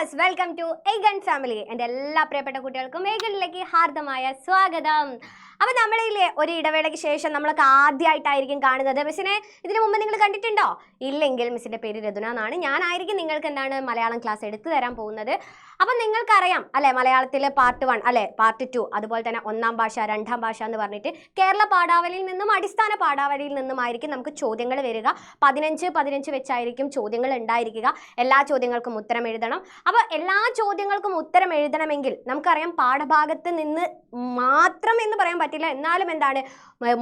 Yes, welcome to എഗൻ family. എൻ്റെ എല്ലാ പ്രിയപ്പെട്ട കുട്ടികൾക്കും എഗനിലേക്ക് ഹാർദമായ സ്വാഗതം. അപ്പോൾ നമ്മളില്ലേ ഒരു ഇടവേളയ്ക്ക് ശേഷം നമ്മളൊക്കെ ആദ്യമായിട്ടായിരിക്കും കാണുന്നത്. മിസ്സിനെ ഇതിനു മുമ്പ് നിങ്ങൾ കണ്ടിട്ടുണ്ടോ? ഇല്ലെങ്കിൽ മിസ്സിൻ്റെ പേര് രതുന എന്നാണ്. ഞാനായിരിക്കും നിങ്ങൾക്ക് എന്താണ് മലയാളം ക്ലാസ് എടുത്തു തരാൻ പോകുന്നത്. അപ്പം നിങ്ങൾക്കറിയാം അല്ലേ, മലയാളത്തിലെ പാർട്ട് 1 അല്ലെ, പാർട്ട് 2, അതുപോലെ തന്നെ 1ാം ഭാഷ 2ാം ഭാഷ എന്ന് പറഞ്ഞിട്ട് കേരള പാഠാവലിയിൽ നിന്നും അടിസ്ഥാന പാഠാവലിയിൽ നിന്നുമായിരിക്കും നമുക്ക് ചോദ്യങ്ങൾ വരിക. 15 വെച്ചായിരിക്കും ചോദ്യങ്ങൾ ഉണ്ടായിരിക്കുക. എല്ലാ ചോദ്യങ്ങൾക്കും ഉത്തരം എഴുതണം. അപ്പോൾ എല്ലാ ചോദ്യങ്ങൾക്കും ഉത്തരം എഴുതണമെങ്കിൽ നമുക്കറിയാം പാഠഭാഗത്ത് നിന്ന് മാത്രം എന്ന് പറയാൻ പറ്റില്ല. എന്നാലും എന്താണ്,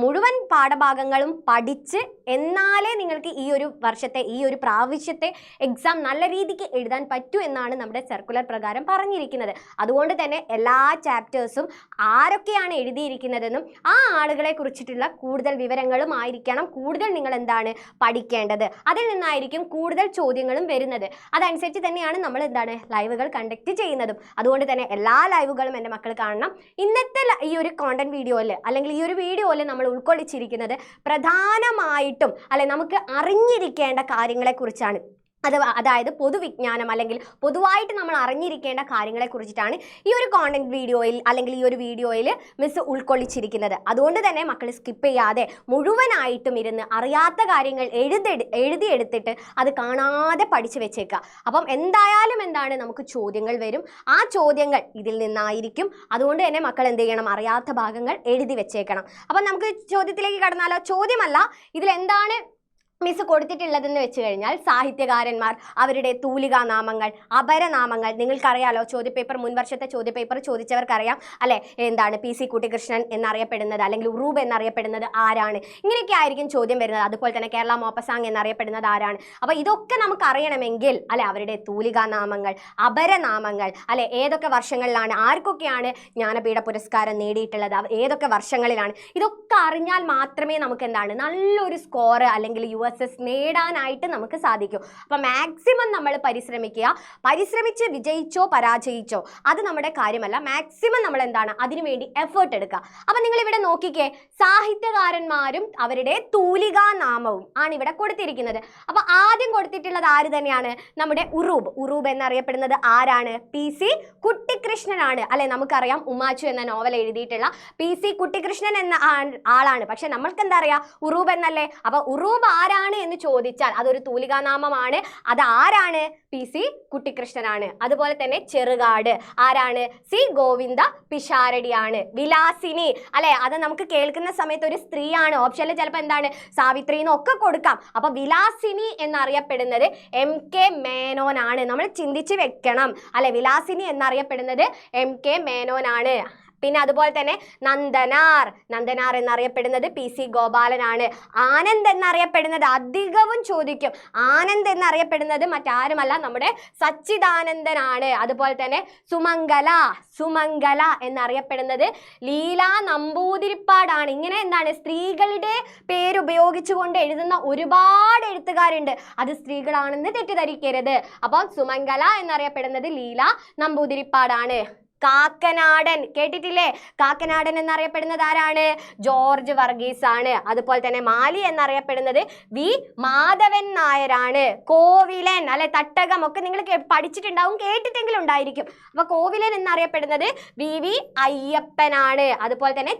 മുഴുവൻ പാഠഭാഗങ്ങളും പഠിച്ച് എന്നാലേ നിങ്ങൾക്ക് ഈ ഒരു വർഷത്തെ ഈ ഒരു പ്രാവശ്യത്തെ എക്സാം നല്ല രീതിക്ക് എഴുതാൻ പറ്റൂ എന്നാണ് നമ്മുടെ സർക്കുലർ പ്രകാരം പറഞ്ഞിരിക്കുന്നത്. അതുകൊണ്ട് തന്നെ എല്ലാ ചാപ്റ്റേഴ്സും ആരൊക്കെയാണ് എഴുതിയിരിക്കുന്നതെന്നും ആ ആളുകളെ കുറിച്ചിട്ടുള്ള കൂടുതൽ വിവരങ്ങളും ആയിരിക്കണം കൂടുതൽ നിങ്ങൾ എന്താണ് പഠിക്കേണ്ടത്. അതിൽ നിന്നായിരിക്കും കൂടുതൽ ചോദ്യങ്ങളും വരുന്നത്. അതനുസരിച്ച് തന്നെയാണ് നമ്മൾ എന്താണ് ലൈവുകൾ കണ്ടക്ട് ചെയ്യുന്നതും. അതുകൊണ്ട് തന്നെ എല്ലാ ലൈവുകളും എൻ്റെ മക്കൾ കാണണം. ഇന്നത്തെ ഈ ഒരു കോണ്ടന്റ് വീഡിയോയിൽ അല്ലെങ്കിൽ ഈ ഒരു വീഡിയോയിൽ നമ്മൾ ഉൾക്കൊള്ളിച്ചിരിക്കുന്നത് പ്രധാനമായിട്ടും അല്ലെ നമുക്ക് അറിഞ്ഞിരിക്കേണ്ട കാര്യങ്ങളെ കുറിച്ചാണ്. അതായത് പൊതുവിജ്ഞാനം അല്ലെങ്കിൽ പൊതുവായിട്ട് നമ്മൾ അറിഞ്ഞിരിക്കേണ്ട കാര്യങ്ങളെ കുറിച്ചിട്ടാണ് ഈ ഒരു കോണ്ടന്റ് വീഡിയോയിൽ അല്ലെങ്കിൽ ഈ ഒരു വീഡിയോയിൽ മിസ് ഉൾക്കൊള്ളിച്ചിരിക്കുന്നത്. അതുകൊണ്ട് തന്നെ മക്കൾ സ്കിപ്പ് ചെയ്യാതെ മുഴുവനായിട്ടും ഇരുന്ന് അറിയാത്ത കാര്യങ്ങൾ എഴുതിയെടുത്തിട്ട് അത് കാണാതെ പഠിച്ചു വെച്ചേക്കുക. അപ്പം എന്തായാലും എന്താണ് നമുക്ക് ചോദ്യങ്ങൾ വരും. ആ ചോദ്യങ്ങൾ ഇതിൽ നിന്നായിരിക്കും. അതുകൊണ്ട് തന്നെ മക്കൾ എന്ത് ചെയ്യണം, അറിയാത്ത ഭാഗങ്ങൾ എഴുതി വെച്ചേക്കണം. അപ്പം നമുക്ക് ചോദ്യത്തിലേക്ക് കടന്നാലോ? ചോദ്യമല്ല, ഇതിലെന്താണ് മിസ് കൊടുത്തിട്ടുള്ളതെന്ന് വെച്ച് കഴിഞ്ഞാൽ സാഹിത്യകാരന്മാർ, അവരുടെ തൂലികാ നാമങ്ങൾ, അപരനാമങ്ങൾ. നിങ്ങൾക്കറിയാലോ, ചോദ്യപേപ്പർ മുൻവർഷത്തെ ചോദ്യപേപ്പർ ചോദിച്ചവർക്കറിയാം അല്ലെ, എന്താണ് PC കുട്ടിക്കൃഷ്ണൻ എന്നറിയപ്പെടുന്നത് അല്ലെങ്കിൽ ഉറൂബ് എന്നറിയപ്പെടുന്നത് ആരാണ്, ഇങ്ങനെയൊക്കെ ആയിരിക്കും ചോദ്യം വരുന്നത്. അതുപോലെ തന്നെ കേരള മോപ്പസാങ് എന്നറിയപ്പെടുന്നത് ആരാണ്. അപ്പോൾ ഇതൊക്കെ നമുക്ക് അറിയണമെങ്കിൽ അല്ലെ അവരുടെ തൂലികാ നാമങ്ങൾ, അപരനാമങ്ങൾ അല്ലെ, ഏതൊക്കെ വർഷങ്ങളിലാണ് ആർക്കൊക്കെയാണ് ജ്ഞാനപീഠ പുരസ്കാരം നേടിയിട്ടുള്ളത്, ഏതൊക്കെ വർഷങ്ങളിലാണ്, ഇതൊക്കെ അറിഞ്ഞാൽ മാത്രമേ നമുക്ക് എന്താണ് നല്ലൊരു സ്കോർ അല്ലെങ്കിൽ USS നേടാനായിട്ട് നമുക്ക് സാധിക്കും. അപ്പം മാക്സിമം നമ്മൾ പരിശ്രമിച്ച് വിജയിച്ചോ പരാജയിച്ചോ അത് നമ്മുടെ കാര്യമല്ല. മാക്സിമം നമ്മൾ എന്താണ് അതിനുവേണ്ടി എഫേർട്ട് എടുക്കുക. അപ്പം നിങ്ങൾ ഇവിടെ നോക്കിക്കേ, സാഹിത്യകാരന്മാരും അവരുടെ തൂലികാ നാമവും ആണ് ഇവിടെ കൊടുത്തിരിക്കുന്നത്. അപ്പൊ ആദ്യം കൊടുത്തിട്ടുള്ളത് ആര് തന്നെയാണ്? നമ്മുടെ ഉറൂബ് എന്നറിയപ്പെടുന്നത് ആരാണ്? PC കുട്ടിക്കൃഷ്ണനാണ് അല്ലെ. നമുക്കറിയാം ഉമാച്ചു എന്ന നോവൽ എഴുതിയിട്ടുള്ള PC കുട്ടിക്കൃഷ്ണൻ എന്ന ആളാണ്. പക്ഷെ നമ്മൾക്ക് എന്താ അറിയാ, ഉറൂബ് എന്നല്ലേ. അപ്പൊ ഉറൂബ് ആരാണ് എന്ന് ചോദിച്ചാൽ അതൊരു തൂലികാനാമമാണ്. അത് ആരാണ്? PC കുട്ടിക്കൃഷ്ണനാണ്. അതുപോലെ തന്നെ ചെറുകാട് ആരാണ്? C ഗോവിന്ദ പിഷാരടിയാണ്. വിലാസിനി അല്ലെ, അത് നമുക്ക് കേൾക്കുന്ന സമയത്ത് ഒരു സ്ത്രീയാണ്. ഓപ്ഷനിൽ ചിലപ്പോൾ എന്താണ് സാവിത്രി എന്നൊക്കെ കൊടുക്കാം. അപ്പൊ വിലാസിനി എന്നറിയപ്പെടുന്നത് MK മേനോൻ ആണ്. നമ്മൾ ചിന്തിച്ച് വെക്കണം അല്ലെ, വിലാസിനി എന്നറിയപ്പെടുന്നത് MK മേനോൻ ആണ്. പിന്നെ അതുപോലെ തന്നെ നന്ദനാർ എന്നറിയപ്പെടുന്നത് PC ഗോപാലനാണ്. ആനന്ദ് എന്നറിയപ്പെടുന്നത് അധികവും ചോദിക്കും. ആനന്ദ് എന്നറിയപ്പെടുന്നത് മറ്റാരുമല്ല, നമ്മുടെ സച്ചിദാനന്ദനാണ്. അതുപോലെ തന്നെ സുമംഗല എന്നറിയപ്പെടുന്നത് ലീലാ നമ്പൂതിരിപ്പാടാണ്. ഇങ്ങനെ എന്താണ് സ്ത്രീകളുടെ പേരുപയോഗിച്ചുകൊണ്ട് എഴുതുന്ന ഒരുപാട് എഴുത്തുകാരുണ്ട്. അത് സ്ത്രീകളാണെന്ന് തെറ്റിദ്ധരിക്കരുത്. അപ്പം സുമംഗല എന്നറിയപ്പെടുന്നത് ലീലാ നമ്പൂതിരിപ്പാടാണ്. കാക്കനാടൻ കേട്ടിട്ടില്ലേ? കാക്കനാടൻ എന്നറിയപ്പെടുന്നത് ആരാണ്? ജോർജ് വർഗീസ് ആണ്. അതുപോലെ തന്നെ മാലി എന്നറിയപ്പെടുന്നത് V മാധവൻ നായരാണ്. കോവിലൻ അല്ലെ, തട്ടകം ഒക്കെ നിങ്ങൾ പഠിച്ചിട്ടുണ്ടാവും, കേട്ടിട്ടെങ്കിലും ഉണ്ടായിരിക്കും. അപ്പൊ കോവിലൻ എന്നറിയപ്പെടുന്നത് VV അയ്യപ്പനാണ്. അതുപോലെ തന്നെ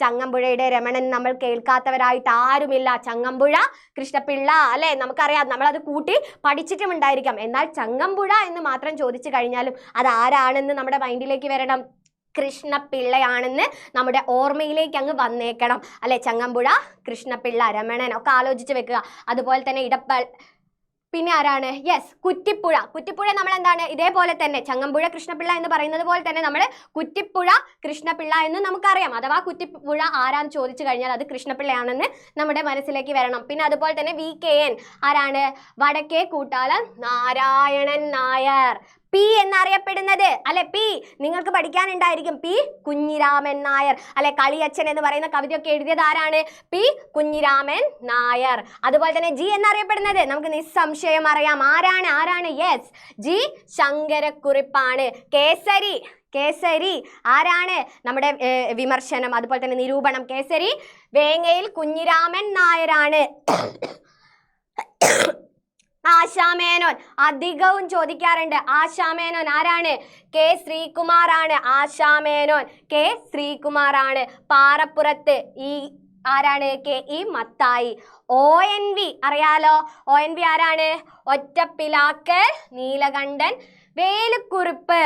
ചങ്ങമ്പുഴയുടെ രമണൻ നമ്മൾ കേൾക്കാത്തവരായിട്ട് ആരുമില്ല. ചങ്ങമ്പുഴ കൃഷ്ണപിള്ള അല്ലെ, നമുക്കറിയാം, നമ്മളത് കൂട്ടി പഠിച്ചിട്ടുമുണ്ടായിരിക്കാം. എന്നാൽ ചങ്ങമ്പുഴ എന്ന് മാത്രം ചോദിച്ചു കഴിഞ്ഞാലും അത് ആരാണെന്ന് നമ്മുടെ മൈൻഡിലേക്ക് വരണം. കൃഷ്ണപിള്ളയാണെന്ന് നമ്മുടെ ഓർമ്മയിലേക്ക് അങ്ങ് വന്നേക്കണം അല്ലെ. ചങ്ങമ്പുഴ, കൃഷ്ണപിള്ള, രമണൻ ഒക്കെ ആലോചിച്ച് വെക്കുക. അതുപോലെ തന്നെ പിന്നെ ആരാണ്? യെസ്, കുറ്റിപ്പുഴ നമ്മൾ എന്താണ് ഇതേപോലെ തന്നെ ചങ്ങമ്പുഴ കൃഷ്ണപിള്ള എന്ന് പറയുന്നത് പോലെ തന്നെ നമ്മൾ കുറ്റിപ്പുഴ കൃഷ്ണപിള്ള എന്ന് നമുക്കറിയാം. അഥവാ കുറ്റിപ്പുഴ ആരാന്ന് ചോദിച്ചു കഴിഞ്ഞാൽ അത് കൃഷ്ണപിള്ളയാണെന്ന് നമ്മുടെ മനസ്സിലേക്ക് വരണം. പിന്നെ അതുപോലെ തന്നെ VKN ആരാണ്? വടക്കേ കൂട്ടാളൻ നാരായണൻ നായർ. P എന്നറിയപ്പെടുന്നത് അല്ലെ, P നിങ്ങൾക്ക് പഠിക്കാനുണ്ടായിരിക്കും. P കുഞ്ഞിരാമൻ നായർ അല്ലെ. കളിയച്ഛൻ എന്ന് പറയുന്ന കവിതയൊക്കെ എഴുതിയത് ആരാണ്? P കുഞ്ഞിരാമൻ നായർ. അതുപോലെ തന്നെ G എന്നറിയപ്പെടുന്നത് നമുക്ക് നിസ്സംശയം അറിയാം. ആരാണ്? Yes, G ശങ്കരക്കുറിപ്പാണ്. കേസരി ആരാണ്? നമ്മുടെ വിമർശനം അതുപോലെ തന്നെ നിരൂപണം. കേസരി വേങ്ങയിൽ കുഞ്ഞിരാമൻ നായരാണ്. ആശാമേനോൻ. അധികവും ചോദിക്കാറുണ്ട്. ആശാമേനോൻ ആരാണ്? കെ ശ്രീകുമാർ ആണ്. ആശാമേനോൻ കെ ശ്രീകുമാർ ആണ്. പാറപ്പുറത്ത് ഈ ആരാണ്? K E Mathai. ONV അറിയാലോ. ONV ആരാണ്? ഒറ്റപ്പിലാക്കൽ നീലകണ്ഠൻ വേലുക്കുറുപ്പ്.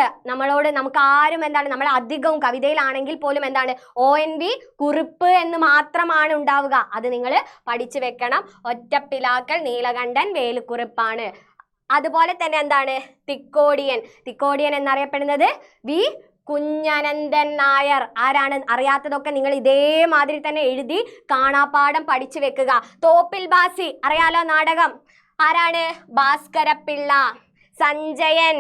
നമുക്ക് ആരും എന്താണ്, നമ്മൾ അധികവും കവിതയിലാണെങ്കിൽ പോലും എന്താണ്, ONV കുറുപ്പ് എന്ന് മാത്രമാണ് ഉണ്ടാവുക. അത് നിങ്ങൾ പഠിച്ചു വെക്കണം. ഒറ്റപ്പിലാക്കൽ നീലകണ്ഠൻ വേലുക്കുറുപ്പാണ്. അതുപോലെ തന്നെ എന്താണ്, തിക്കോടിയൻ എന്നറിയപ്പെടുന്നത് വി കുഞ്ഞനന്ദൻ നായർ. ആരാണ്? അറിയാത്തതൊക്കെ നിങ്ങൾ ഇതേമാതിരി തന്നെ എഴുതി കാണാപ്പാഠം പഠിച്ചു വെക്കുക. തോപ്പിൽ ബാസി അറിയാലോ, നാടകം. ആരാണ്? ഭാസ്കരപ്പിള്ള. സഞ്ജയൻ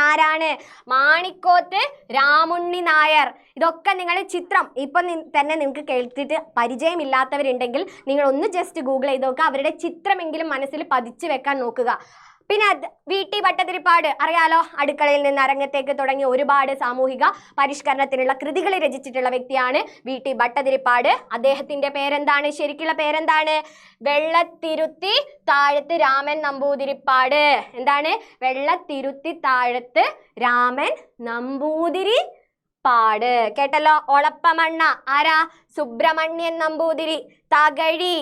ആരാണ്? മാണിക്കോത്ത് രാമുണ്ണി നായർ. ഇതൊക്കെ നിങ്ങൾ ചിത്രം ഇപ്പം തന്നെ നിങ്ങൾക്ക് കേട്ടിട്ട് പരിചയമില്ലാത്തവരുണ്ടെങ്കിൽ നിങ്ങൾ ഒന്ന് ജസ്റ്റ് ഗൂഗിൾ ചെയ്ത് നോക്കുക. അവരുടെ ചിത്രമെങ്കിലും മനസ്സിൽ പതിച്ചു വെക്കാൻ നോക്കുക. പിന്നെ VT ഭട്ടതിരിപ്പാട് അറിയാലോ. അടുക്കളയിൽ നിന്ന് അരങ്ങത്തേക്ക് തുടങ്ങി ഒരുപാട് സാമൂഹിക പരിഷ്കരണത്തിനുള്ള കൃതികൾ രചിച്ചിട്ടുള്ള വ്യക്തിയാണ് VT ഭട്ടതിരിപ്പാട്. അദ്ദേഹത്തിന്റെ പേരെന്താണ്? ശരിക്കുള്ള പേരെന്താണ്? വെള്ളത്തിരുത്തി താഴത്ത് രാമൻ നമ്പൂതിരിപ്പാട്. എന്താണ്? വെള്ളത്തിരുത്തി താഴത്ത് രാമൻ നമ്പൂതിരിപ്പാട്. കേട്ടല്ലോ. ഒളപ്പമണ്ണ ആരാ? സുബ്രഹ്മണ്യൻ നമ്പൂതിരി. തകഴി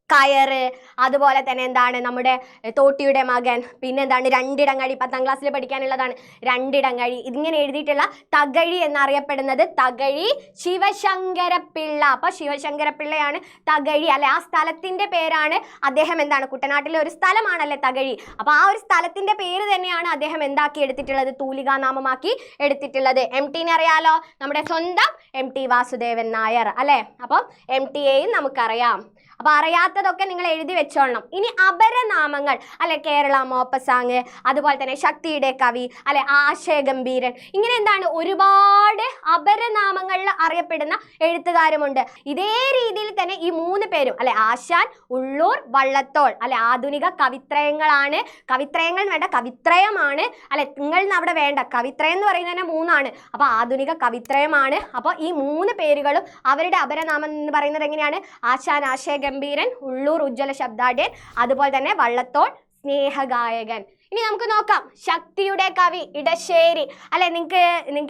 കയറ്. അതുപോലെ തന്നെ എന്താണ്, നമ്മുടെ തോട്ടിയുടെ മകൻ. പിന്നെ എന്താണ്, രണ്ടിടങ്ങഴി. 10ാം ക്ലാസ്സിൽ പഠിക്കാനുള്ളതാണ് രണ്ടിടങ്ങഴി. ഇതിങ്ങനെ എഴുതിയിട്ടുള്ള തകഴി എന്നറിയപ്പെടുന്നത് തകഴി ശിവശങ്കരപ്പിള്ള. അപ്പൊ ശിവശങ്കരപ്പിള്ളയാണ് തകഴി അല്ലെ. ആ സ്ഥലത്തിന്റെ പേരാണ് അദ്ദേഹം എന്താണ്, കുട്ടനാട്ടിലെ ഒരു സ്ഥലമാണല്ലേ തകഴി. അപ്പൊ ആ ഒരു സ്ഥലത്തിന്റെ പേര് തന്നെയാണ് അദ്ദേഹം എന്താക്കി എടുത്തിട്ടുള്ളത്, തൂലികാനാമമാക്കി എടുത്തിട്ടുള്ളത്. MT അറിയാലോ, നമ്മുടെ സ്വന്തം MT വാസുദേവൻ നായർ അല്ലെ. അപ്പം MTയെയും നമുക്കറിയാം. അപ്പൊ അറിയാത്തതൊക്കെ നിങ്ങൾ എഴുതി വെച്ചോളണം. ഇനി അപരനാമങ്ങൾ അല്ലെ, കേരള മോപ്പസാങ്, അതുപോലെ തന്നെ ശക്തിയുടെ കവി അല്ലെ, ആശയഗംഭീരൻ. ഇങ്ങനെ എന്താണ്, ഒരുപാട് അപരനാമങ്ങളിൽ അറിയപ്പെടുന്ന എഴുത്തുകാരുമുണ്ട്. ഇതേ രീതിയിൽ തന്നെ ഈ 3 പേരും അല്ലെ, ആശാൻ, ഉള്ളൂർ, വള്ളത്തോൾ അല്ലെ, ആധുനിക കവിത്രയങ്ങളാണ്. കവിത്രയങ്ങൾ വേണ്ട, കവിത്രയമാണ് അല്ലെ. നിങ്ങൾ അവിടെ വേണ്ട, കവിത്രയം എന്ന് പറയുന്നത് തന്നെ 3ആണ്. അപ്പൊ ആധുനിക കവിത്രയമാണ്. അപ്പൊ ഈ 3 പേരുകളും അവരുടെ അപരനാമം എന്ന് പറയുന്നത് എങ്ങനെയാണ്? ആശാൻ ആശയഗംഭീരൻ, ഉള്ളൂർ ഉജ്ജ്വല ശബ്ദാഢ്യൻ, അതുപോലെ തന്നെ വള്ളത്തോൾ സ്നേഹഗായകൻ. ഇനി നമുക്ക് നോക്കാം. ശക്തിയുടെ കവി ഇടശ്ശേരി അല്ലെ. നിങ്ങൾക്ക്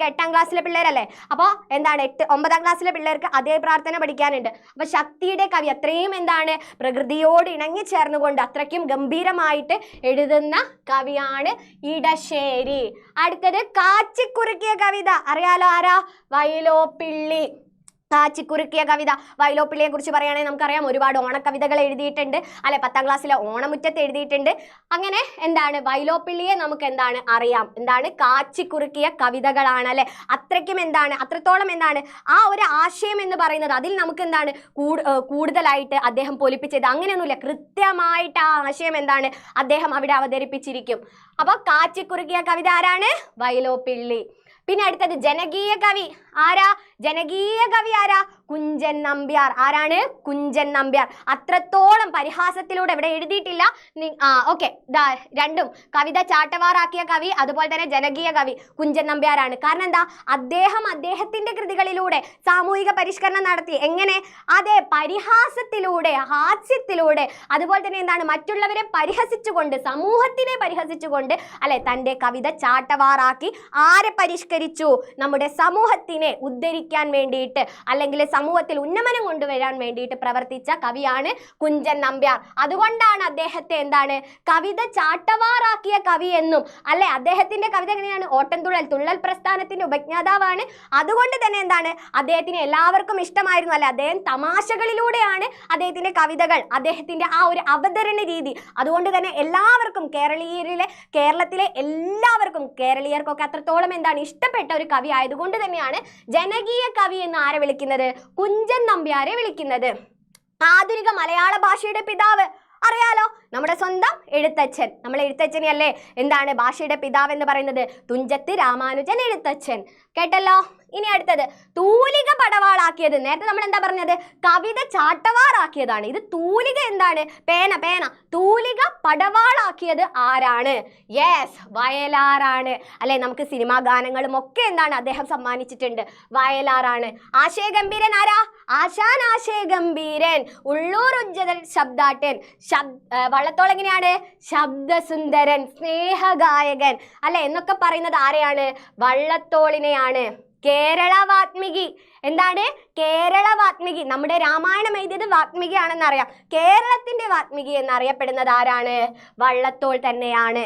8ാം ക്ലാസ്സിലെ പിള്ളേരല്ലേ. അപ്പോൾ എന്താണ്, 9ാം ക്ലാസ്സിലെ പിള്ളേർക്ക് അതേ പ്രാർത്ഥന പഠിക്കാനുണ്ട്. അപ്പൊ ശക്തിയുടെ കവി അത്രയും എന്താണ്, പ്രകൃതിയോട് ഇണങ്ങി ചേർന്നുകൊണ്ട് അത്രയ്ക്കും ഗംഭീരമായിട്ട് എഴുതുന്ന കവിയാണ് ഇടശ്ശേരി. അടുത്തത് കാച്ചിക്കുറുക്കിയ കവിത അറിയാലോ. ആരാ? വൈലോപ്പിള്ളി. കാച്ചിക്കുറുക്കിയ കവിത. വൈലോപ്പിള്ളിയെ കുറിച്ച് പറയുകയാണെങ്കിൽ നമുക്കറിയാം, ഒരുപാട് ഓണക്കവിതകൾ എഴുതിയിട്ടുണ്ട് അല്ലെ. 10ാം ക്ലാസ്സിലെ ഓണമുറ്റത്ത് എഴുതിയിട്ടുണ്ട്. അങ്ങനെ എന്താണ്, വൈലോപ്പിള്ളിയെ നമുക്ക് എന്താണ് അറിയാം, എന്താണ്, കാച്ചിക്കുറുക്കിയ കവിതകളാണ് അല്ലെ. അത്രയ്ക്കും എന്താണ്, അത്രത്തോളം എന്താണ്, ആ ഒരു ആശയം എന്ന് പറയുന്നത് അതിൽ നമുക്ക് എന്താണ് കൂടുതലായിട്ട് അദ്ദേഹം പൊലിപ്പിച്ചത് അങ്ങനെയൊന്നുമില്ല. കൃത്യമായിട്ട് ആ ആശയം എന്താണ് അദ്ദേഹം അവിടെ അവതരിപ്പിച്ചിരിക്കും. അപ്പൊ കാച്ചിക്കുറുക്കിയ കവിത ആരാണ്? വൈലോപ്പിള്ളി. പിന്നെ അടുത്തത് ജനകീയ കവി ആരാ? ജനകീയ കവി ആരാ? കുഞ്ചൻ നമ്പ്യാർ. ആരാണ്? കുഞ്ചൻ നമ്പ്യാർ. അത്രത്തോളം പരിഹാസത്തിലൂടെ ഇവിടെ എഴുതിയിട്ടില്ല. ഓക്കെ, രണ്ടും കവിത ചാട്ടവാറാക്കിയ കവി അതുപോലെ തന്നെ ജനകീയ കവി കുഞ്ചൻ നമ്പ്യാരാണ്. കാരണം എന്താ, അദ്ദേഹം അദ്ദേഹത്തിന്റെ കൃതികളിലൂടെ സാമൂഹിക പരിഷ്കരണം നടത്തി. എങ്ങനെ? അതെ, പരിഹാസത്തിലൂടെ, ഹാസ്യത്തിലൂടെ, അതുപോലെ തന്നെ എന്താണ്, മറ്റുള്ളവരെ പരിഹസിച്ചുകൊണ്ട്, സമൂഹത്തിനെ പരിഹസിച്ചുകൊണ്ട് അല്ലെ തൻ്റെ കവിത ചാട്ടവാറാക്കി. ആരെ പരിഷ്കരിച്ചു? നമ്മുടെ സമൂഹത്തിനെ ഉദ്ധരിക്കാൻ വേണ്ടിയിട്ട് അല്ലെങ്കിൽ സമൂഹത്തിൽ ഉന്നമനം കൊണ്ടുവരാൻ വേണ്ടിയിട്ട് പ്രവർത്തിച്ച കവിയാണ് കുഞ്ചൻ നമ്പ്യാർ. അതുകൊണ്ടാണ് അദ്ദേഹത്തെ എന്താണ്, കവിത ചാട്ടവാറാക്കിയ കവി എന്നും അല്ലെ. അദ്ദേഹത്തിന്റെ കവിത എങ്ങനെയാണ്? തുള്ളൽ പ്രസ്ഥാനത്തിന്റെ ഉപജ്ഞാതാവാണ്. അതുകൊണ്ട് തന്നെ എന്താണ്, അദ്ദേഹത്തിന് എല്ലാവർക്കും ഇഷ്ടമായിരുന്നു അല്ലെ. അദ്ദേഹം തമാശകളിലൂടെയാണ് അദ്ദേഹത്തിന്റെ കവിതകൾ, അദ്ദേഹത്തിന്റെ ആ ഒരു അവതരണ രീതി. അതുകൊണ്ട് തന്നെ എല്ലാവർക്കും, കേരളത്തിലെ എല്ലാവർക്കും, കേരളീയർക്കൊക്കെ അത്രത്തോളം എന്താണ് ഇഷ്ടപ്പെട്ട ഒരു കവി ആയതുകൊണ്ട് തന്നെയാണ് ജനകീയ കവി എന്ന് ആരെ വിളിക്കുന്നത്? കുഞ്ചൻ നമ്പ്യാരെ വിളിക്കുന്നത്. ആധുനിക മലയാള ഭാഷയുടെ പിതാവ് അറിയാലോ, നമ്മുടെ സ്വന്തം എഴുത്തച്ഛൻ. നമ്മൾ എഴുത്തച്ഛനെയല്ലേ എന്താണ് ഭാഷയുടെ പിതാവ് എന്ന് പറയുന്നത്? തുഞ്ചത്ത് രാമാനുജൻ എഴുത്തച്ഛൻ. കേട്ടല്ലോ. ഇനി അടുത്തത് തൂലിക പടവാളാക്കിയത്. നേരത്തെ നമ്മൾ എന്താ പറഞ്ഞത്? കവിത ചാട്ടവാറാക്കിയതാണ്. ഇത് തൂലിക എന്താണ്? പേന പേന. തൂലിക പടവാളാക്കിയത് ആരാണ്? യെസ്, വയലാറാണ് അല്ലെ. നമുക്ക് സിനിമാ ഗാനങ്ങളും ഒക്കെ എന്താണ് അദ്ദേഹം സമ്മാനിച്ചിട്ടുണ്ട്. വയലാറാണ്. ആശയഗംഭീരൻ ആരാ? ആശാൻ ആശയഗംഭീരൻ. ഉള്ളൂർ ഉജ്ജതൻ ശബ്ദാട്ടൻ. വള്ളത്തോൾ എങ്ങനെയാണ്? ശബ്ദസുന്ദരൻ, സ്നേഹഗായകൻ അല്ലെ എന്നൊക്കെ പറയുന്നത് ആരെയാണ്? വള്ളത്തോളിനെയാണ്. കേരള വാത്മീകി. എന്താണ്? കേരള വാത്മീകി. നമ്മുടെ രാമായണം എഴുതിയത് വാത്മീകി ആണെന്ന് അറിയാം. കേരളത്തിന്റെ വാത്മീകി എന്നറിയപ്പെടുന്നത് ആരാണ്? വള്ളത്തോൾ തന്നെയാണ്.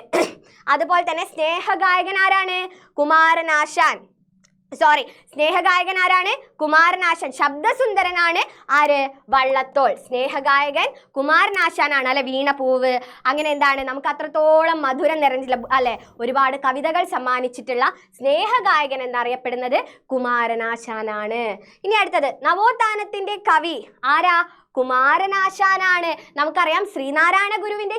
അതുപോലെ തന്നെ സ്നേഹഗായകൻ ആരാണ്? കുമാരനാശാൻ. സ്നേഹഗായകൻ ആരാണ്? കുമാരനാശാൻ. ശബ്ദസുന്ദരനാണ് ആര്? വള്ളത്തോൾ. സ്നേഹഗായകൻ കുമാരനാശാനാണ് അല്ലെ. വീണപൂവ് അങ്ങനെ എന്താണ് നമുക്ക് അത്രത്തോളം മധുരം നിറഞ്ഞില്ല അല്ലെ ഒരുപാട് കവിതകൾ സമ്മാനിച്ചിട്ടുള്ള സ്നേഹഗായകൻ എന്നറിയപ്പെടുന്നത് കുമാരനാശാനാണ്. ഇനി അടുത്തത് നവോത്ഥാനത്തിന്റെ കവി ആരാ? കുമാരനാശാനാണ്. നമുക്കറിയാം ശ്രീനാരായണ ഗുരുവിന്റെ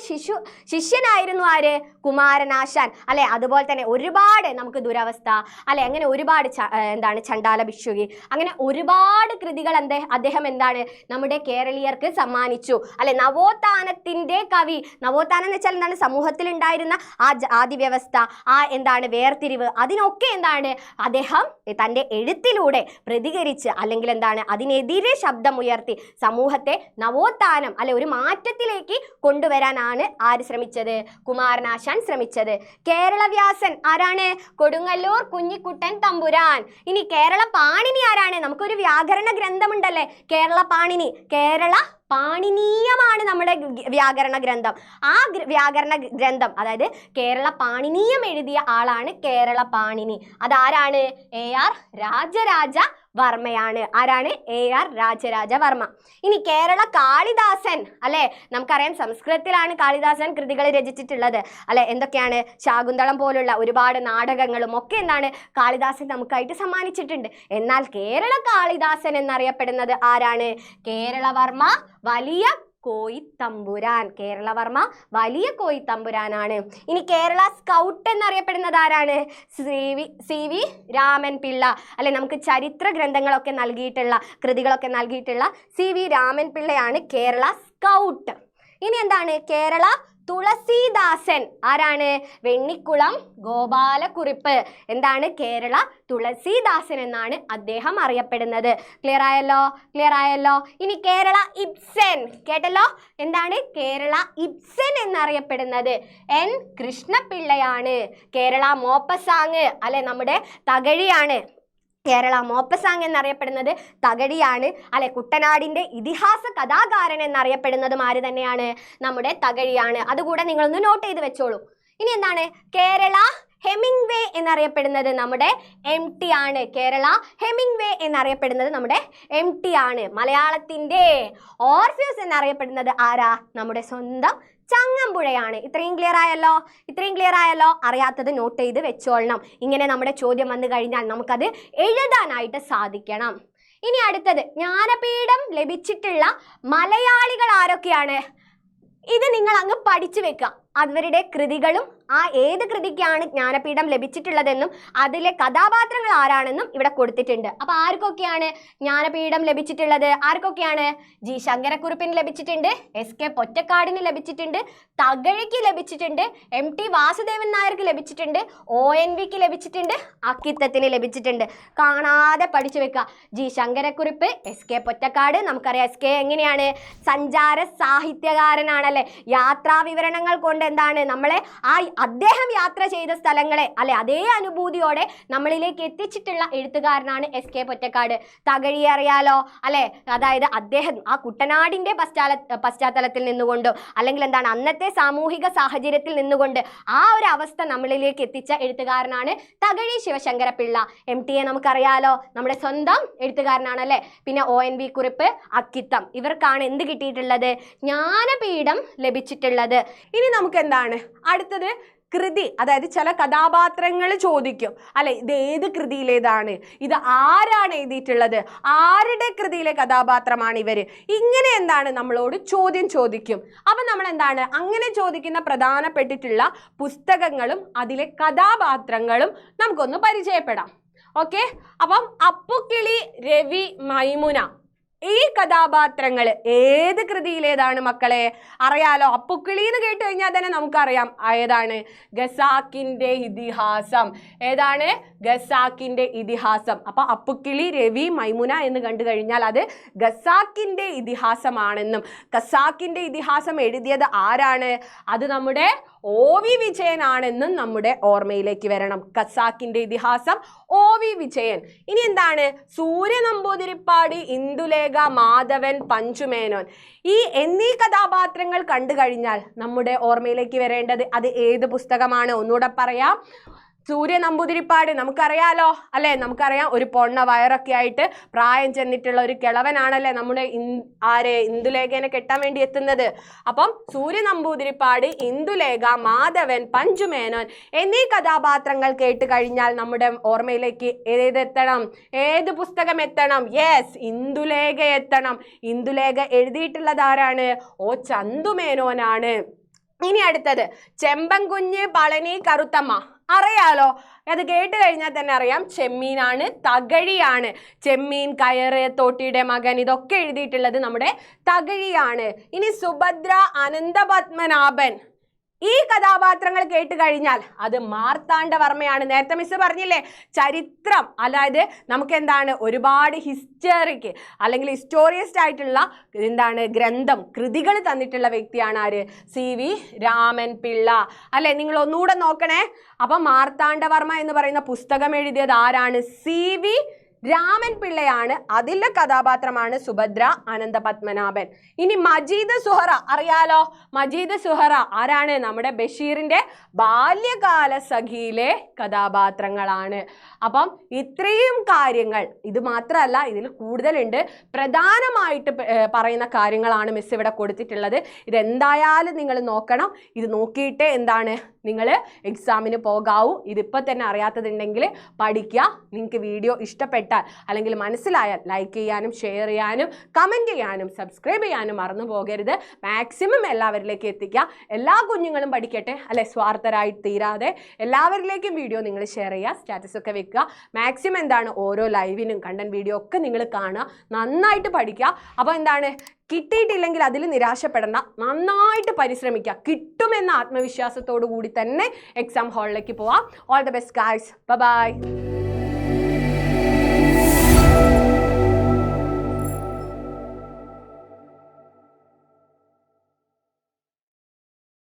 ശിഷ്യനായിരുന്നു ആര്? കുമാരനാശാൻ അല്ലെ. അതുപോലെ തന്നെ ഒരുപാട് നമുക്ക് ദുരവസ്ഥ അല്ലെ അങ്ങനെ ഒരുപാട് എന്താണ് ചണ്ടാല ഭിക്ഷുകി അങ്ങനെ ഒരുപാട് കൃതികൾ അദ്ദേഹം എന്താണ് നമ്മുടെ കേരളീയർക്ക് സമ്മാനിച്ചു അല്ലെ. നവോത്ഥാനത്തിന്റെ കവി. നവോത്ഥാനം എന്ന് വെച്ചാൽ എന്താണ്? സമൂഹത്തിൽ ഉണ്ടായിരുന്ന ആ ജാതി വ്യവസ്ഥ, ആ എന്താണ് വേർതിരിവ്, അതിനൊക്കെ എന്താണ് അദ്ദേഹം തൻ്റെ എഴുത്തിലൂടെ പ്രതികരിച്ച് അല്ലെങ്കിൽ എന്താണ് അതിനെതിരെ ശബ്ദമുയർത്തി സമൂഹത്തെ നവോത്ഥാനം അല്ലെ ഒരു മാറ്റത്തിലേക്ക് കൊണ്ടുവരാനാണ് ആര് ശ്രമിച്ചത്? കുമാരനാശാൻ ശ്രമിച്ചത്. കേരളവ്യാസൻ ആരാണ്? കൊടുങ്ങല്ലൂർ കുഞ്ഞിക്കുട്ടൻ തമ്പുരാൻ. ഇനി കേരള പാണിനി ആരാണ്? നമുക്കൊരു വ്യാകരണ ഗ്രന്ഥമുണ്ടല്ലേ കേരള പാണിനി. കേരള പാണിനീയമാണ് നമ്മുടെ വ്യാകരണ ഗ്രന്ഥം. ആ വ്യാകരണ ഗ്രന്ഥം അതായത് കേരള പാണിനീയം എഴുതിയ ആളാണ് കേരള പാണിനി. അതാരാണ്? AR രാജരാജ വർമ്മയാണ്. ആരാണ്? AR രാജരാജ വർമ്മ. ഇനി കേരള കാളിദാസൻ അല്ലെ. നമുക്കറിയാം സംസ്കൃതത്തിലാണ് കാളിദാസൻ കൃതികൾ രചിച്ചിട്ടുള്ളത് അല്ലെ. എന്തൊക്കെയാണ്? ശാകുന്തളം പോലുള്ള ഒരുപാട് നാടകങ്ങളും ഒക്കെ എന്താണ് കാളിദാസൻ നമുക്കായിട്ട് സമ്മാനിച്ചിട്ടുണ്ട്. എന്നാൽ കേരള കാളിദാസൻ എന്നറിയപ്പെടുന്നത് ആരാണ്? കേരളവർമ്മ വലിയ കോയിത്തമ്പുരാൻ. കേരളവർമ്മ വലിയ കോയിത്തമ്പുരാനാണ്. ഇനി കേരള സ്കൗട്ട് എന്നറിയപ്പെടുന്നത് ആരാണ്? CV രാമൻ പിള്ള അല്ലെ. നമുക്ക് ചരിത്ര ഗ്രന്ഥങ്ങളൊക്കെ നൽകിയിട്ടുള്ള കൃതികളൊക്കെ നൽകിയിട്ടുള്ള CV രാമൻ പിള്ളയാണ് കേരള സ്കൗട്ട്. ഇനി എന്താണ്? കേരള തുളസീദാസൻ ആരാണ്? വെണ്ണിക്കുളം ഗോപാലക്കുറിപ്പ്. എന്താണ്? കേരള തുളസീദാസൻ എന്നാണ് അദ്ദേഹം അറിയപ്പെടുന്നത്. ക്ലിയർ ആയല്ലോ? ഇനി കേരള ഇബ്സൻ. കേട്ടല്ലോ? എന്താണ്? കേരള ഇബ്സൻ എന്നറിയപ്പെടുന്നത് N കൃഷ്ണപിള്ളയാണ്. കേരള മോപ്പസാങ് അല്ലെ നമ്മുടെ തകഴിയാണ്. കേരള മോപ്പസാങ് എന്നറിയപ്പെടുന്നത് തകഴിയാണ് അല്ലെ. കുട്ടനാടിന്റെ ഇതിഹാസ കഥാകാരൻ എന്നറിയപ്പെടുന്നതും ആര് തന്നെയാണ്? നമ്മുടെ തകഴിയാണ്. അതുകൂടെ നിങ്ങളൊന്ന് നോട്ട് ചെയ്ത് വെച്ചോളൂ. ഇനി എന്താണ്? കേരള ഹെമിംഗ്വേ എന്നറിയപ്പെടുന്നത് നമ്മുടെ MT ആണ്. കേരള ഹെമിംഗ്വേ എന്നറിയപ്പെടുന്നത് നമ്മുടെ MT ആണ്. മലയാളത്തിന്റെ ഓർഫ്യൂസ് എന്നറിയപ്പെടുന്നത് ആരാ? നമ്മുടെ സ്വന്തം ചങ്ങമ്പുഴയാണ്. ഇത്രയും ക്ലിയർ ആയല്ലോ? അറിയാത്തത് നോട്ട് ചെയ്ത് വെച്ചോളണം. ഇങ്ങനെ നമ്മുടെ ചോദ്യം വന്നു കഴിഞ്ഞാൽ നമുക്കത് എഴുതാനായിട്ട് സാധിക്കണം. ഇനി അടുത്തത് ജ്ഞാനപീഠം ലഭിച്ചിട്ടുള്ള മലയാളികൾ ആരൊക്കെയാണ്? ഇത് നിങ്ങൾ അങ്ങ് പഠിച്ചു വെക്കുക. അവരുടെ കൃതികളും ആ ഏത് കൃതിക്കാണ് ജ്ഞാനപീഠം ലഭിച്ചിട്ടുള്ളതെന്നും അതിലെ കഥാപാത്രങ്ങൾ ആരാണെന്നും ഇവിടെ കൊടുത്തിട്ടുണ്ട്. അപ്പൊ ആർക്കൊക്കെയാണ് ജ്ഞാനപീഠം ലഭിച്ചിട്ടുള്ളത്? ആർക്കൊക്കെയാണ്? G ശങ്കരക്കുറുപ്പിന് ലഭിച്ചിട്ടുണ്ട്, SK പൊറ്റക്കാടിന് ലഭിച്ചിട്ടുണ്ട്, തകഴിക്ക് ലഭിച്ചിട്ടുണ്ട്, MT വാസുദേവൻ നായർക്ക് ലഭിച്ചിട്ടുണ്ട്, ONVക്ക് ലഭിച്ചിട്ടുണ്ട്, അക്കിത്തത്തിന് ലഭിച്ചിട്ടുണ്ട്. കാണാതെ പഠിച്ചു വെക്കുക. G Sankara Kurup, SK Pottekkatt. നമുക്കറിയാം SK എങ്ങനെയാണ്? സഞ്ചാര സാഹിത്യകാരനാണല്ലേ. യാത്രാ വിവരണങ്ങൾ കൊണ്ട് എന്താണ് നമ്മളെ അദ്ദേഹം യാത്ര ചെയ്ത സ്ഥലങ്ങളെ അല്ലെ അതേ അനുഭൂതിയോടെ നമ്മളിലേക്ക് എത്തിച്ചിട്ടുള്ള എഴുത്തുകാരനാണ് SK പൊറ്റക്കാട്. തകഴിയെ അറിയാലോ അല്ലെ. അതായത് അദ്ദേഹം ആ കുട്ടനാടിന്റെ പശ്ചാത്തലത്തിൽ നിന്നുകൊണ്ടോ അല്ലെങ്കിൽ എന്താണ് അന്നത്തെ സാമൂഹിക സാഹചര്യത്തിൽ നിന്നുകൊണ്ട് ആ ഒരു അവസ്ഥ നമ്മളിലേക്ക് എത്തിച്ച എഴുത്തുകാരനാണ് തകഴി ശിവശങ്കര പിള്ള. MTയെ നമുക്കറിയാലോ, നമ്മുടെ സ്വന്തം എഴുത്തുകാരനാണ് അല്ലെ. പിന്നെ ONV കുറിപ്പ്, അക്കിത്തം, ഇവർക്കാണ് എന്ത് കിട്ടിയിട്ടുള്ളത്? ജ്ഞാനപീഠം ലഭിച്ചിട്ടുള്ളത്. ഇനി നമുക്ക് എന്താണ് അടുത്തത്? കൃതി, അതായത് ചില കഥാപാത്രങ്ങൾ ചോദിക്കും അല്ലെ. ഇത് ഏത് കൃതിയിലേതാണ്? ഇത് ആരാണ് എഴുതിയിട്ടുള്ളത്? ആരുടെ കൃതിയിലെ കഥാപാത്രമാണ് ഇവര്? ഇങ്ങനെ എന്താണ് നമ്മളോട് ചോദ്യം ചോദിക്കും. അപ്പൊ നമ്മൾ എന്താണ് അങ്ങനെ ചോദിക്കുന്ന പ്രധാനപ്പെട്ടിട്ടുള്ള പുസ്തകങ്ങളും അതിലെ കഥാപാത്രങ്ങളും നമുക്കൊന്ന് പരിചയപ്പെടാം. ഓക്കെ, അപ്പം അപ്പുക്കിളി, രവി, മൈമുന ഈ കഥാപാത്രങ്ങൾ ഏത് കൃതിയിലേതാണ് മക്കളെ? അറിയാലോ, അപ്പുക്കിളി എന്ന് കേട്ട് കഴിഞ്ഞാൽ തന്നെ നമുക്കറിയാം ഏതാണ്, ഖസാക്കിന്റെ ഇതിഹാസം. ഏതാണ്? ഖസാക്കിന്റെ ഇതിഹാസം. അപ്പൊ അപ്പുക്കിളി, രവി, മൈമുന എന്ന് കണ്ടു കഴിഞ്ഞാൽ അത് ഖസാക്കിന്റെ ഇതിഹാസമാണെന്നും ഖസാക്കിന്റെ ഇതിഹാസം എഴുതിയത് ആരാണ്? അത് നമ്മുടെ OV വിജയനാണെന്നും നമ്മുടെ ഓർമ്മയിലേക്ക് വരണം. ഖസാക്കിന്റെ ഇതിഹാസം OV വിജയൻ. ഇനി എന്താണ്? സൂര്യ നമ്പൂതിരിപ്പാട്, ഇന്ദുലേഖ, മാധവൻ, പഞ്ചുമേനോൻ എന്നീ കഥാപാത്രങ്ങൾ കണ്ടു കഴിഞ്ഞാൽ നമ്മുടെ ഓർമ്മയിലേക്ക് വരേണ്ടത് അത് ഏത് പുസ്തകമാണ്? ഒന്നുകൂടെ പറയാം. സൂര്യ നമ്പൂതിരിപ്പാട് നമുക്കറിയാലോ അല്ലെ, നമുക്കറിയാം ഒരു പൊണ്ണ വയറൊക്കെ ആയിട്ട് പ്രായം ചെന്നിട്ടുള്ള ഒരു കിളവനാണല്ലേ നമ്മുടെ ഇന്ദുലേഖനെ കെട്ടാൻ വേണ്ടി എത്തുന്നത്. അപ്പം സൂര്യ നമ്പൂതിരിപ്പാട്, ഇന്ദുലേഖ, മാധവൻ, പഞ്ചുമേനോൻ എന്നീ കഥാപാത്രങ്ങൾ കേട്ട് കഴിഞ്ഞാൽ നമ്മുടെ ഓർമ്മയിലേക്ക് ഏതെത്തണം? ഏത് പുസ്തകം എത്തണം? യെസ്, ഇന്ദുലേഖ എത്തണം. ഇന്ദുലേഖ എഴുതിയിട്ടുള്ളത് ആരാണ്? ചന്തുമേനോനാണ്. ഇനി അടുത്തത് ചെമ്പൻകുഞ്ഞ്, പളനി, കറുത്തമ്മ അറിയാലോ. അത് കേട്ട് കഴിഞ്ഞാൽ തന്നെ അറിയാം ചെമ്മീനാണ്, തകഴിയാണ്. ചെമ്മീൻ, കയറ്, തോട്ടിയുടെ മകൻ ഇതൊക്കെ എഴുതിയിട്ടുള്ളത് നമ്മുടെ തകഴിയാണ്. ഇനി സുഭദ്ര, അനന്തപത്മനാഭൻ ഈ കഥാപാത്രങ്ങൾ കേട്ട് കഴിഞ്ഞാൽ അത് മാർത്താണ്ഡവർമ്മയാണ്. നേരത്തെ മിസ് പറഞ്ഞില്ലേ, ചരിത്രം അതായത് നമുക്ക് എന്താണ് ഒരുപാട് ഹിസ്റ്ററിക്ക് അല്ലെങ്കിൽ ഹിസ്റ്റോറിയസ്റ്റ് ആയിട്ടുള്ള ഗ്രന്ഥം, കൃതികൾ തന്നിട്ടുള്ള വ്യക്തിയാണ് ആര്? CV രാമൻ പിള്ള അല്ലെ. നിങ്ങൾ ഒന്നുകൂടെ നോക്കണേ. അപ്പം മാർത്താണ്ഡവർമ്മ എന്ന് പറയുന്ന പുസ്തകം എഴുതിയത് ആരാണ്? CV രാമൻ പിള്ളയാണ്. അതിലെ കഥാപാത്രമാണ് സുഭദ്ര, അനന്തപത്മനാഭൻ. ഇനി മജീദ് സുഹറ അറിയാലോ. മജീദ് സുഹറ ആരാണ്? നമ്മുടെ ബഷീറിന്റെ ബാല്യകാല സഖിയിലെ കഥാപാത്രങ്ങളാണ്. അപ്പം ഇത്രയും കാര്യങ്ങൾ, ഇത് മാത്രമല്ല ഇതിൽ കൂടുതലുണ്ട്. പ്രധാനമായിട്ട് പറയുന്ന കാര്യങ്ങളാണ് മിസ് ഇവിടെ കൊടുത്തിട്ടുള്ളത്. ഇതെന്തായാലും നിങ്ങൾ നോക്കണം. ഇത് നോക്കിയിട്ട് എന്താണ് നിങ്ങൾ എക്സാമിന് പോകാവൂ. ഇതിപ്പോൾ തന്നെ അറിയാത്തതുണ്ടെങ്കിൽ പഠിക്കുക. നിങ്ങൾക്ക് വീഡിയോ ഇഷ്ടപ്പെട്ടാൽ അല്ലെങ്കിൽ മനസ്സിലായാൽ ലൈക്ക് ചെയ്യാനും ഷെയർ ചെയ്യാനും കമൻറ്റ് ചെയ്യാനും സബ്സ്ക്രൈബ് ചെയ്യാനും മറന്നു പോകരുത്. മാക്സിമം എല്ലാവരിലേക്കും എത്തിക്കുക. എല്ലാ കുഞ്ഞുങ്ങളും പഠിക്കട്ടെ അല്ലെ, സ്വാർത്ഥരായി തീരാതെ എല്ലാവരിലേക്കും വീഡിയോ നിങ്ങൾ ഷെയർ ചെയ്യുക, സ്റ്റാറ്റസ് ഒക്കെ വെക്കുക. മാക്സിമം എന്താണ് ഓരോ ലൈവിനും കണ്ടന്റ് വീഡിയോ ഒക്കെ നിങ്ങൾ കാണുക, നന്നായിട്ട് പഠിക്കുക. അപ്പോൾ എന്താണ്, കിട്ടിയിട്ടില്ലെങ്കിൽ അതിൽ നിരാശപ്പെടണ്ട, നന്നായിട്ട് പരിശ്രമിക്കുക. കിട്ടുമെന്ന ആത്മവിശ്വാസത്തോടു കൂടി തന്നെ എക്സാം ഹാളിലേക്ക് പോവാം. All the best guys, bye bye.